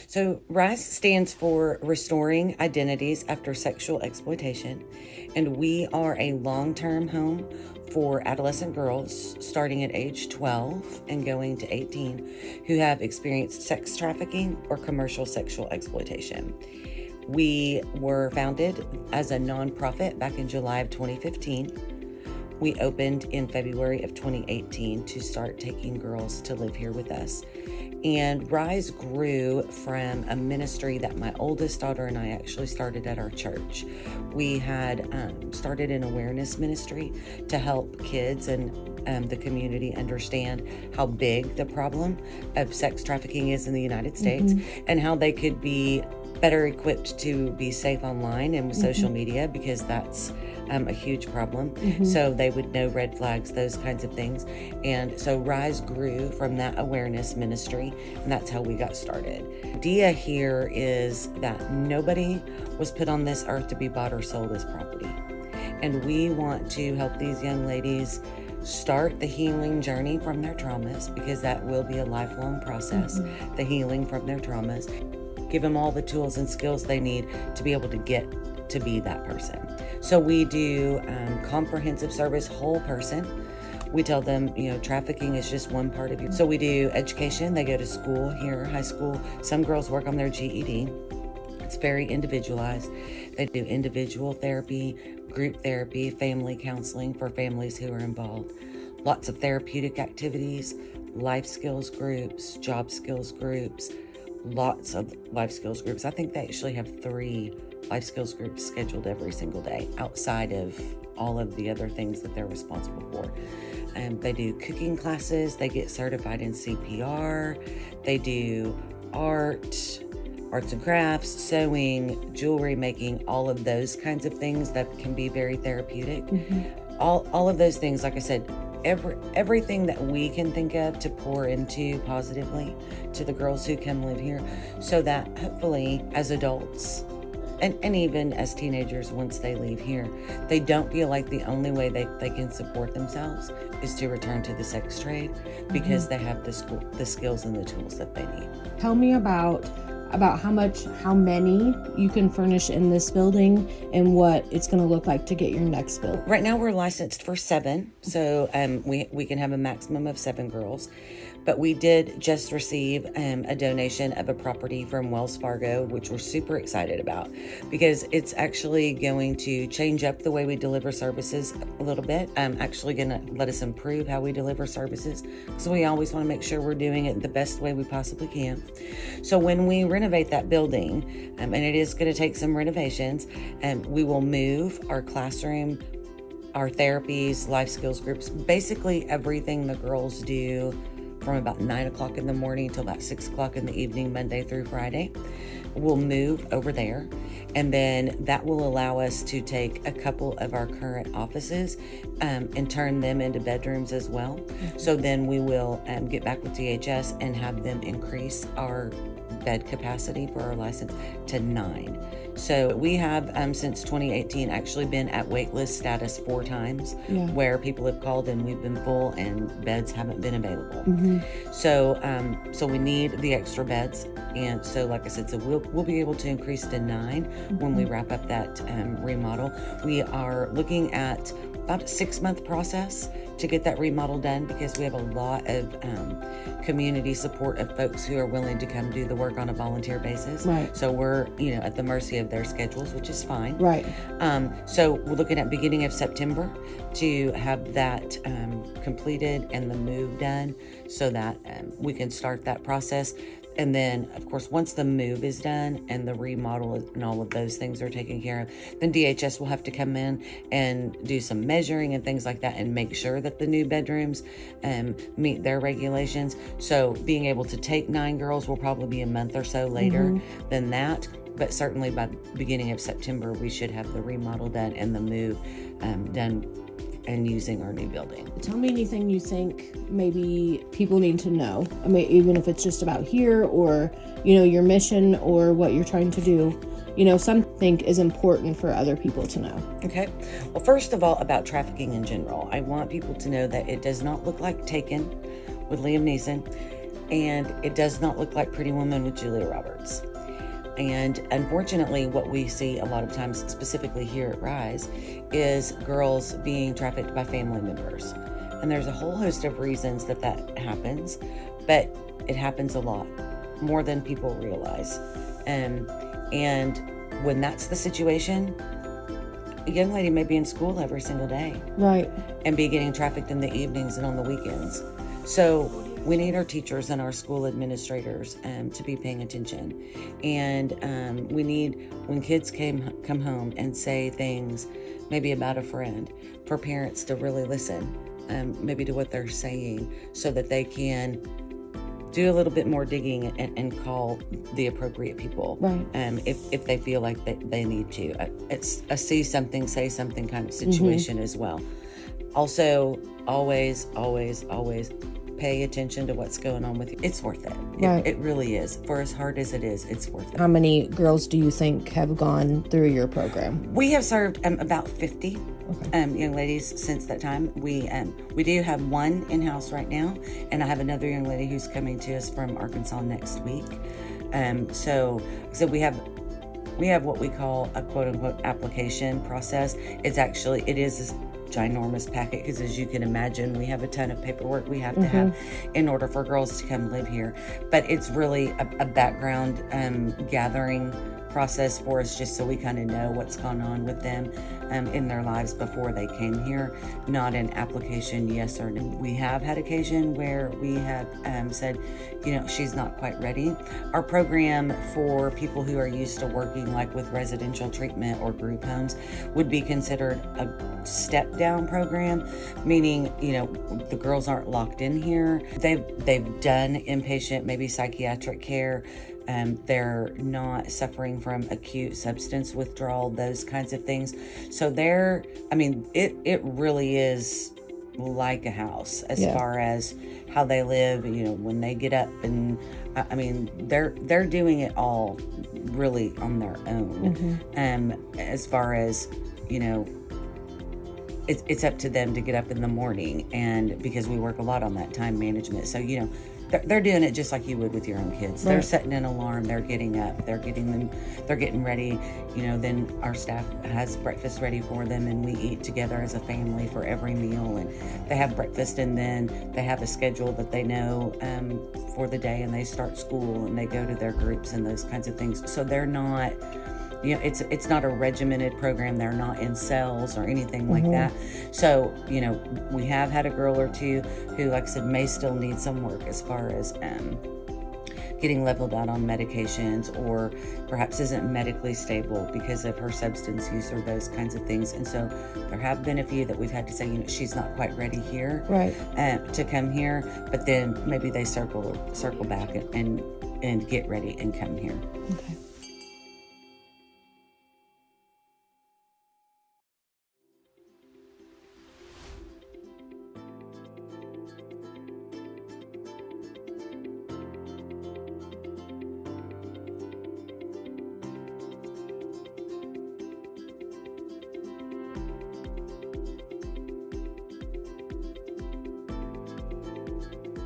So RISE stands for Restoring Identities After Sexual Exploitation, and we are a long-term home for adolescent girls starting at age 12 and going to 18 who have experienced sex trafficking or commercial sexual exploitation. We were founded as a nonprofit back in July of 2015. We opened in February of 2018 to start taking girls to live here with us. And RISE grew from a ministry that my oldest daughter and I actually started at our church. We had started an awareness ministry to help kids and the community understand how big the problem of sex trafficking is in the United States and how they could be better equipped to be safe online and with social media, because that's a huge problem. So they would know red flags, those kinds of things. And so RISE grew from that awareness ministry, and that's how we got started. The idea here is that nobody was put on this earth to be bought or sold as property. And we want to help these young ladies start the healing journey from their traumas, because that will be a lifelong process, the healing from their traumas. Give them all the tools and skills they need to be able to get to be that person. So we do comprehensive service, whole person. We tell them, trafficking is just one part of you. So we do education. They go to school here, high school. Some girls work on their GED. It's very individualized. They do individual therapy, group therapy, family counseling for families who are involved. Lots of therapeutic activities, life skills groups, job skills groups, lots of life skills groups. I think they actually have 3 life skills groups scheduled every single day outside of all of the other things that they're responsible for. They do cooking classes. They get certified in CPR. They do arts and crafts, sewing, jewelry making, all of those kinds of things that can be very therapeutic. All of those things, like I said, everything that we can think of to pour into positively to the girls who come live here, so that hopefully as adults and even as teenagers, once they leave here, they don't feel like the only way they can support themselves is to return to the sex trade, because they have the skills and the tools that they need. Tell me about how many you can furnish in this building and what it's going to look like to get your next build. Right now we're licensed for 7, so we can have a maximum of 7 girls. But we did just receive a donation of a property from Wells Fargo, which we're super excited about, because it's actually going to change up the way we deliver services a little bit. Actually going to let us improve how we deliver services, so we always want to make sure we're doing it the best way we possibly can. So when we renovate that building, and it is going to take some renovations, we will move our classroom, our therapies, life skills groups, basically everything the girls do from about 9 o'clock in the morning till about 6 o'clock in the evening, Monday through Friday. We'll move over there, and then that will allow us to take a couple of our current offices and turn them into bedrooms as well. So then we will get back with DHS and have them increase our bed capacity for our license to 9. So we have since 2018 actually been at waitlist status 4 times, where people have called and we've been full and beds haven't been available. So we need the extra beds, and so like I said, so we'll be able to increase to 9 when we wrap up that remodel. We are looking at about a 6-month process to get that remodel done, because we have a lot of community support of folks who are willing to come do the work on a volunteer basis. So we're at the mercy of their schedules, which is fine. So we're looking at beginning of September to have that completed and the move done, so that we can start that process. And then, of course, once the move is done and the remodel and all of those things are taken care of, then DHS will have to come in and do some measuring and things like that and make sure that the new bedrooms meet their regulations. So being able to take 9 girls will probably be a month or so later than that. But certainly by the beginning of September, we should have the remodel done and the move done and using our new building. Tell me anything you think maybe people need to know. I mean, even if it's just about here or, your mission or what you're trying to do, something is important for other people to know. Okay. Well, first of all, about trafficking in general, I want people to know that it does not look like Taken with Liam Neeson. And it does not look like Pretty Woman with Julia Roberts. And unfortunately, what we see a lot of times, specifically here at Rise, is girls being trafficked by family members. And there's a whole host of reasons that happens, but it happens a lot, more than people realize. And when that's the situation, a young lady may be in school every single day. Right. And be getting trafficked in the evenings and on the weekends. So we need our teachers and our school administrators to be paying attention. And we need, when kids come home and say things maybe about a friend, for parents to really listen, maybe to what they're saying, so that they can do a little bit more digging and call the appropriate people. Right. If they feel like they need to. It's a see something, say something kind of situation as well. Also, always pay attention to what's going on with you. It's worth it. Right. It really is. For as hard as it is, it's worth it. How many girls do you think have gone through your program? We have served about 50 young ladies since that time. We do have one in-house right now, and I have another young lady who's coming to us from Arkansas next week. So we have what we call a quote-unquote application process. It is this ginormous packet, because as you can imagine, we have a ton of paperwork we have to have in order for girls to come live here. But it's really a background gathering process for us, just so we kind of know what's gone on with them in their lives before they came here, not an application yes or no. We have had occasion where we have said, she's not quite ready. Our program for people who are used to working like with residential treatment or group homes would be considered a step down program, meaning, the girls aren't locked in here. They've done inpatient, maybe psychiatric care. They're not suffering from acute substance withdrawal, those kinds of things. So it really is like a house as far as how they live, when they get up, and they're doing it all really on their own. As far as, it's up to them to get up in the morning, and because we work a lot on that time management. So, they're doing it just like you would with your own kids. They're setting an alarm, they're getting up, they're getting ready. Then our staff has breakfast ready for them, and we eat together as a family for every meal, and they have breakfast, and then they have a schedule that they know for the day, and they start school, and they go to their groups and those kinds of things. So they're not, it's not a regimented program. They're not in cells or anything like that. So, we have had a girl or two who, like I said, may still need some work as far as getting leveled out on medications, or perhaps isn't medically stable because of her substance use or those kinds of things. And so there have been a few that we've had to say, she's not quite ready here to come here, but then maybe they circle back and get ready and come here. Okay.